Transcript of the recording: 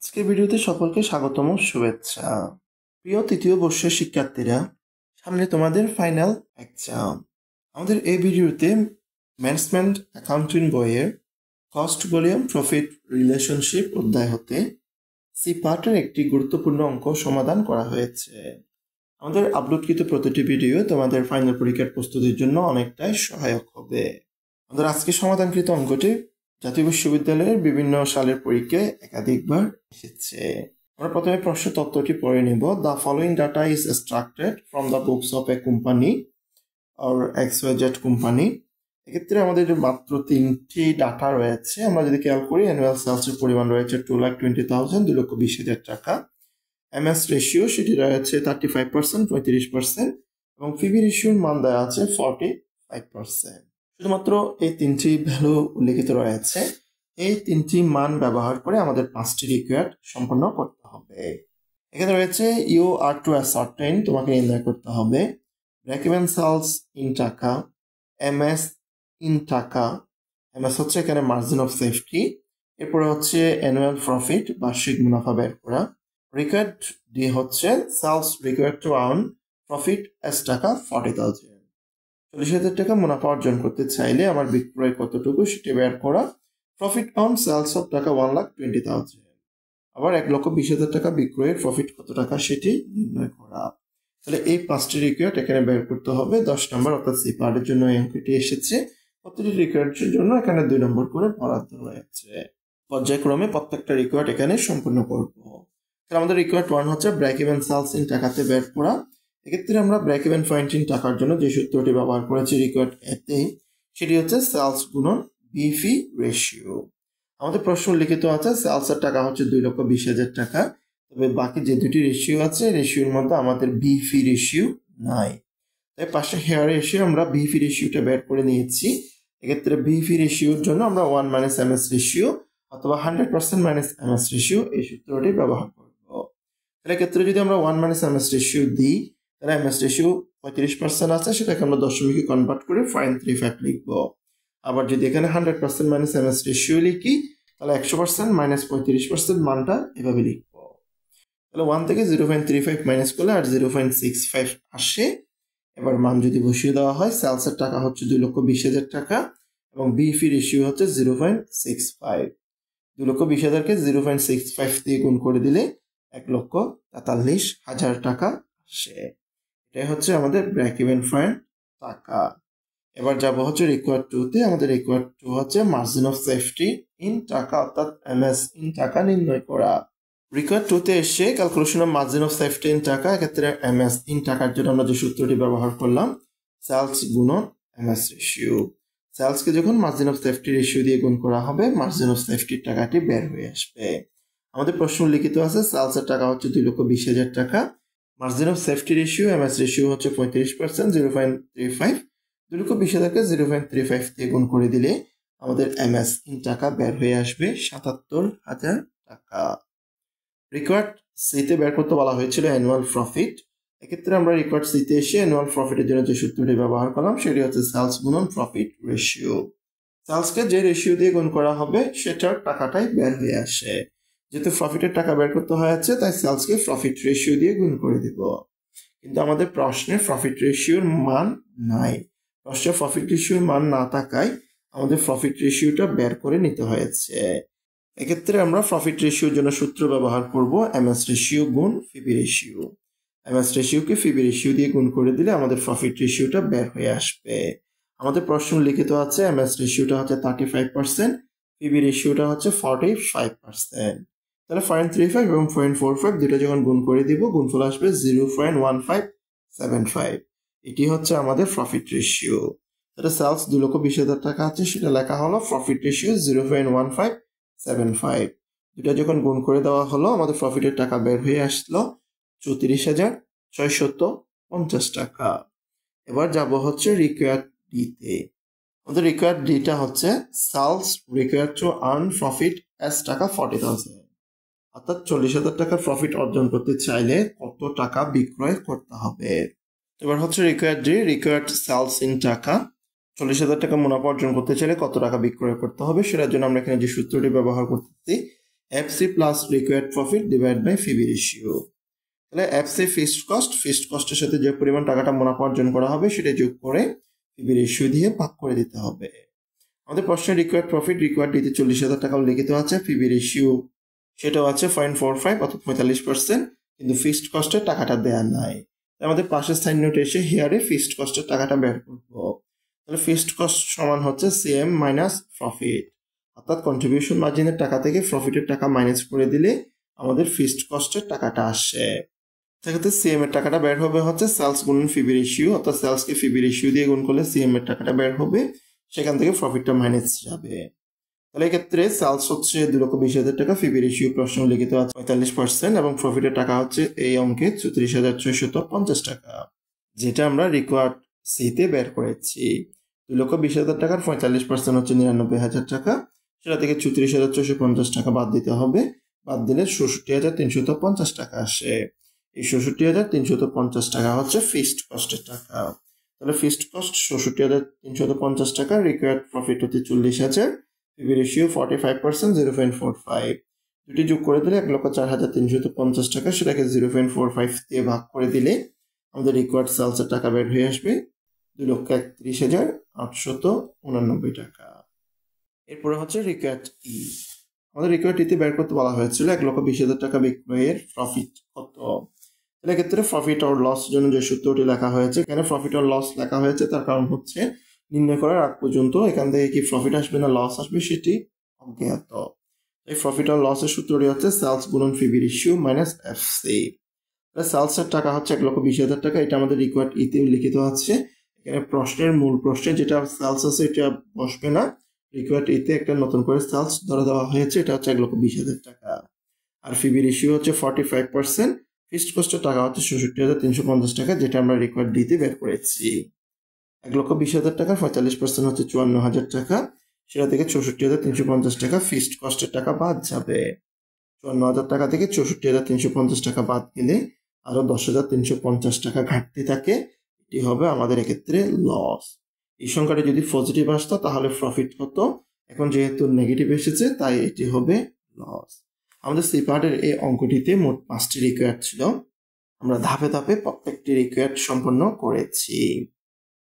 আজকের ভিডিওতে সকলকে স্বাগতম শুভেচ্ছা। প্রিয় তৃতীয় বর্ষের শিক্ষার্থীরা, সামনে তোমাদের ফাইনাল এক্সাম। আমাদের এই ভিডিওতে ম্যানেজমেন্ট অ্যাকাউন্টিং বইয়ের কস্ট ভলিউম প্রফিট রিলেশনশিপ অধ্যায় হতে সি পার্টের একটি গুরুত্বপূর্ণ অঙ্ক সমাধান করা হয়েছে। আমাদের আপলোডকৃত প্রতিটি ভিডিও তোমাদের ফাইনাল পরীক্ষার প্রস্তুতির জন্য অনেকটাই সহায়ক হবে। আমাদের আজকে সমাধানকৃত অঙ্কটি জাতীয় বিশ্ববিদ্যালয়ের বিভিন্ন সালের পরীক্ষায় একাধিকবার এসেছে। আমরা প্রথমে প্রশ্ন তত্ত্বটি পড়ে নিব। The following data is extracted from the books of a company or XYZ company. এক্ষেত্রে আমাদের মাত্র তিনটি ডাটা রয়েছে। আমরা যদি খেয়াল করি, অ্যানুয়াল সেলসের পরিমাণ রয়েছে 2,20,000, 2,20,000 টাকা। MS রেশিও সেটি রয়েছে 35%, 35%, এবং পিবি রেশিওর মান দেওয়া আছে 45%। শুধুমাত্র এই তিনটি ভ্যালু উল্লেখিত রয়েছে। এই তিনটি মান ব্যবহার করে আমাদের পাঁচটি রিকোয়ার্ড সম্পন্ন করতে হবে। এখানে রয়েছে ইউ আর টু অ্যাসার্টেইন, তোমাকে নির্ণয় করতে হবে ব্রেক ইভেন সেলস ইন টাকা, MS ইন টাকা। MS হচ্ছে এখানে মার্জিন অফ সেফটি। এরপরে হচ্ছে অ্যানুয়াল প্রফিট, বার্ষিক মুনাফা বের করা। রিকোয়ার্ড ডি হচ্ছে sales required to earn profit as টাকা 40,000। 40,000 টাকা মুনাফা অর্জন করতে চাইলে আমার বিক্রয় কতটুকু সেটি বের করা। প্রফিট অন সেলস অফ টাকা 1,20,000। আবার 1,20,000 টাকা বিক্রয়ের প্রফিট কত টাকা সেটি নির্ণয় করা। তাহলে এই পাঁচটি রিকোয়ার্ড এখানে বের করতে হবে। 10 নম্বর অর্থাৎ সি পার্টের জন্য এই অঙ্কটি এসেছে। প্রতিটি রিকোয়ার্ডের জন্য এখানে 2 নম্বর করে বরাদ্দ রয়েছে। পর্যায়ক্রমে প্রত্যেকটা রিকোয়ার্ড এখানে সম্পূর্ণ করব। তাহলে আমাদের রিকোয়ার্ড 1 হচ্ছে ব্রেক ইভেন সেলস ইন টাকাতে বের করা। এক্ষেত্রে আমরা ব্রেক ইভেন পয়েন্ট ইন টাকার জন্য যে সূত্রটি ব্যবহার করেছি রিকোয়ার্ড এতে, সেটি হচ্ছে সেলস গুণন বিফি রেশিও। আমাদের প্রশ্ন লিখিত আছে সেলসের টাকা হচ্ছে 2,20,000 টাকা, তবে বাকি যে দুটি রেশিও আছে রেশিওর মধ্যে আমাদের বিফি রেশিও নাই। তাই পাশে হেয়ার রেশিও আমরা বিফি রেশিওটা বের করে নিয়েছি। এক্ষেত্রে বিফি রেশিওর জন্য আমরা 1 মাইনাস MS রেশিও অথবা 100% মাইনাস MS রেশিও এই সূত্রটি ব্যবহার করব। তাহলে ক্ষেত্রে যদি আমরা 1 মাইনাস MS রেশিও দিই, তাহলে MS রেশিও 35% আছে, সেটাকে আমরা দশমিকে কনভার্ট করে 0.35 লিখব। আবার যদি এখানে 100% মাইনাস MS রেশিও লিখি, তাহলে 100% মাইনাস 35% মানটা এভাবে লিখব। তাহলে 1 থেকে 0.35 মাইনাস করলে আর 0.65 আসে। এবার মান যদি বসিয়ে দেওয়া হয়, সেলসের টাকা হচ্ছে 2,20,000 টাকা এবং বিইপি রেশিও হচ্ছে 0.65। 2,20,000কে 0.65 দিয়ে গুণ করে দিলে 1,43,000 টাকা আসে। এটাই হচ্ছে আমাদের ব্রেক ইভেন পয়েন্ট টাকা। এবার যাব হচ্ছে রিকোয়ার্ড 2 তে। আমাদের রিকোয়ার্ড 2 হচ্ছে মার্জিন অফ সেফটি ইন টাকা অর্থাৎ MS ইন টাকা নির্ণয় করা। রিকোয়ার্ড 2 তে এসে calculation of margin of safety in টাকা, এক্ষেত্রে MS ইন টাকার জন্য আমরা যে সূত্রটি ব্যবহার করলাম সেলস গুণন MS রেশিও। সেলসকে যখন মার্জিন অফ সেফটি রেশিও দিয়ে গুণ করা হবে, মার্জিন অফ সেফটির টাকাটি বের হয়ে আসবে। আমাদের প্রশ্ন লিখিত আছে সেলসের টাকা হচ্ছে 2,20,000 টাকা, margin of safety ratio MS ratio হচ্ছে 35%, 0.35। 2,20,000কে 0.35 দিয়ে গুণ করে দিলে আমাদের MS ইন টাকা বের হয়ে আসবে 77,000 টাকা। রিকোয়ার্ড সিতে বের করতে বলা হয়েছিল অ্যানুয়াল প্রফিট। এক্ষেত্রে আমরা রিকোয়ার্ড সিতে এসে অ্যানুয়াল প্রফিটের জন্য যে সূত্রটি ব্যবহার করলাম সেটি হচ্ছে সেলস গুণন প্রফিট রেশিও। সেলসকে যে রেশিও দিয়ে গুণ করা হবে সেটার টাকাটাই বের হয়ে আসে। যেহেতু প্রফিটের টাকা বের করতে হয়েছে, তাই সেলসকে প্রফিট রেশিও দিয়ে গুণ করে দিব। কিন্তু আমাদের প্রশ্নে প্রফিট রেশিওর মান নাই। প্রশ্নে প্রফিট রেশিওর মান না থাকায় আমাদের প্রফিট রেশিওটা বের করে নিতে হয়েছে। এক্ষেত্রে আমরা প্রফিট রেশিওর জন্য সূত্র ব্যবহার করব MS রেশিও গুণ পিবি রেশিও। MS রেশিওকে পিবি রেশিও দিয়ে গুণ করে দিলে আমাদের প্রফিট রেশিওটা বের হয়ে আসবে। আমাদের প্রশ্ন লিখিত আছে MS রেশিওটা হচ্ছে 35%, পিবি রেশিওটা হচ্ছে 45%। তাহলে 0.35 এবং 0.45 দুটো যখন গুণ করে দিব, গুণফল আসবে 0.1575। এটি হচ্ছে আমাদের প্রফিট রেশিও। তাহলে সেলস 2,20,000 টাকা আছে, সেটা লেখা হলো প্রফিট রেশিও 0.1575। দুটা যখন গুণ করে দেওয়া হলো, আমাদের প্রফিটের টাকা বের হয়ে আসলো 34,650 টাকা। এবার যাব হচ্ছে রিকোয়ার্ড ডি তে। আমাদের রিকোয়ার্ড ডিটা হচ্ছে sales required to earn profit as টাকা 40,000। অর্থাৎ 40,000 টাকার প্রফিট অর্জন করতে চাইলে কত টাকা বিক্রয় করতে হবে। এবার হচ্ছে required D, required sales in টাকা। 40,000 টাকা মুনাফা অর্জন করতে চাইলে কত টাকা বিক্রয় করতে হবে, সেটার জন্য আমরা এখানে যে সূত্রটি ব্যবহার করতেছি FC plus required profit divide by PV ratio. তাহলে এফসি ফিক্সড কস্টের সাথে যে পরিমাণ টাকাটা মুনাফা অর্জন করা হবে সেটা যোগ করে পিবি রেশিও দিয়ে ভাগ করে দিতে হবে। আমাদের প্রশ্নে রিকোয়ার্ড প্রফিট রিকোয়ার্ড ডিতে 40,000 টাকা লিখিত আছে, পিবি রেশিও সেটাও আছে 0.45 অর্থাৎ 45%, কিন্তু ফিক্সড কস্টের টাকাটা দেয়া নাই। আমাদের পাশের সাইন নোট এসে হিয়ারে ফিক্সড কস্টের টাকাটা বের করবো। তাহলে ফিক্সড কস্ট সমান হচ্ছে সিএম মাইনাস প্রফিট, অর্থাৎ কন্ট্রিবিউশন মার্জিনের টাকা থেকে প্রফিটের টাকা মাইনাস করে দিলে আমাদের ফিক্সড কস্টের টাকাটা আসে। সেক্ষেত্রে সিএম এর টাকাটা বের হবে হচ্ছে সেলস গুণন পিবি রেশিও, অর্থাৎ সেলসকে পিবি রেশিও দিয়ে গুণ করলে সিএম এর টাকাটা বের হবে, সেখান থেকে প্রফিটটা মাইনাস যাবে। তাহলে এক্ষেত্রে সেলস হচ্ছে 2,20,000 টাকা, পিবি রেশিও প্রশ্ন লিখিত আছে 45% এবং প্রফিটের টাকা হচ্ছে এই অঙ্কে 34,650 টাকা, যেটা আমরা রিকোয়ার্ড সিতে বের করেছি। 2,20,000 টাকার 45% হচ্ছে 99,000 টাকা, সেটা থেকে 34,650 টাকা বাদ দিতে হবে, বাদ দিলে 66,350 টাকা আসে। এই 66,350 টাকা হচ্ছে ফিক্সড কস্টের টাকা। তাহলে ফিক্সড কস্ট 66,350 টাকা, রিকোয়ার্ড প্রফিট হচ্ছে 40,000, পিবি রেশিও 45%, 0.45, দুটি যোগ করে দিলে 1,04,350 টাকা, সেটাকে 0.45 দিয়ে ভাগ করে দিলে আমাদের রিকোয়ার্ড সেলসের টাকা বের হয়ে আসবে 2,31,889 টাকা। এরপরে হচ্ছে রিকোয়ার্ড ই। আমাদের রিকোয়ার্ড ইতে বের করতে বলা হয়েছিল 1,20,000 টাকা বিক্রয়ের প্রফিট কত। তাহলে ক্ষেত্রে প্রফিট অর লস জন্য যে সূত্রটি লেখা হয়েছে, এখানে প্রফিট অর লস লেখা হয়েছে তার কারণ হচ্ছে নির্ণয় করার আগ পর্যন্ত এখান থেকে কি প্রফিট আসবে না লস আসবে সেটি অজ্ঞাত। এই প্রফিট অর লসের সূত্রটি হচ্ছে সেলস গুণন পিবি রেশিও মাইনাস এফসি। সেলসের টাকা হচ্ছে 1,20,000 টাকা, এটা আমাদের রিকোয়ার্ড ইতে লিখিত আছে। এখানে প্রশ্নের মূল প্রশ্নে যেটা সেলস আছে এটা বসবে না, রিকোয়ার্ড ইতে একটা নতুন করে সেলস ধরে দেওয়া হয়েছে, এটা হচ্ছে 1,20,000 টাকা। আর পিবি রেশিও হচ্ছে 45%, ফিক্সড কস্টের টাকা হচ্ছে 66,350 টাকা, যেটা আমরা রিকোয়ার্ড ডিতে বের করেছি। 1,20,000 টাকা 45% হচ্ছে 54,000 টাকা, সেটা থেকে 66,350 টাকা ফিক্সড কস্টের টাকা বাদ যাবে। 54,000 টাকা থেকে 66,350 টাকা বাদ গেলে আরো 10,350 টাকা ঘাটতি থাকে, এটি হবে আমাদের এক্ষেত্রে লস। এই সংখ্যাটা যদি পজিটিভ আসতো তাহলে প্রফিট হতো, এখন যেহেতু নেগেটিভ এসেছে তাই এটি হবে লস। আমাদের সি পার্টের এই অঙ্কটিতে মোট 5টি রিকোয়ার্ড ছিল, আমরা ধাপে ধাপে প্রত্যেকটি রিকোয়ার্ড সম্পন্ন করেছি।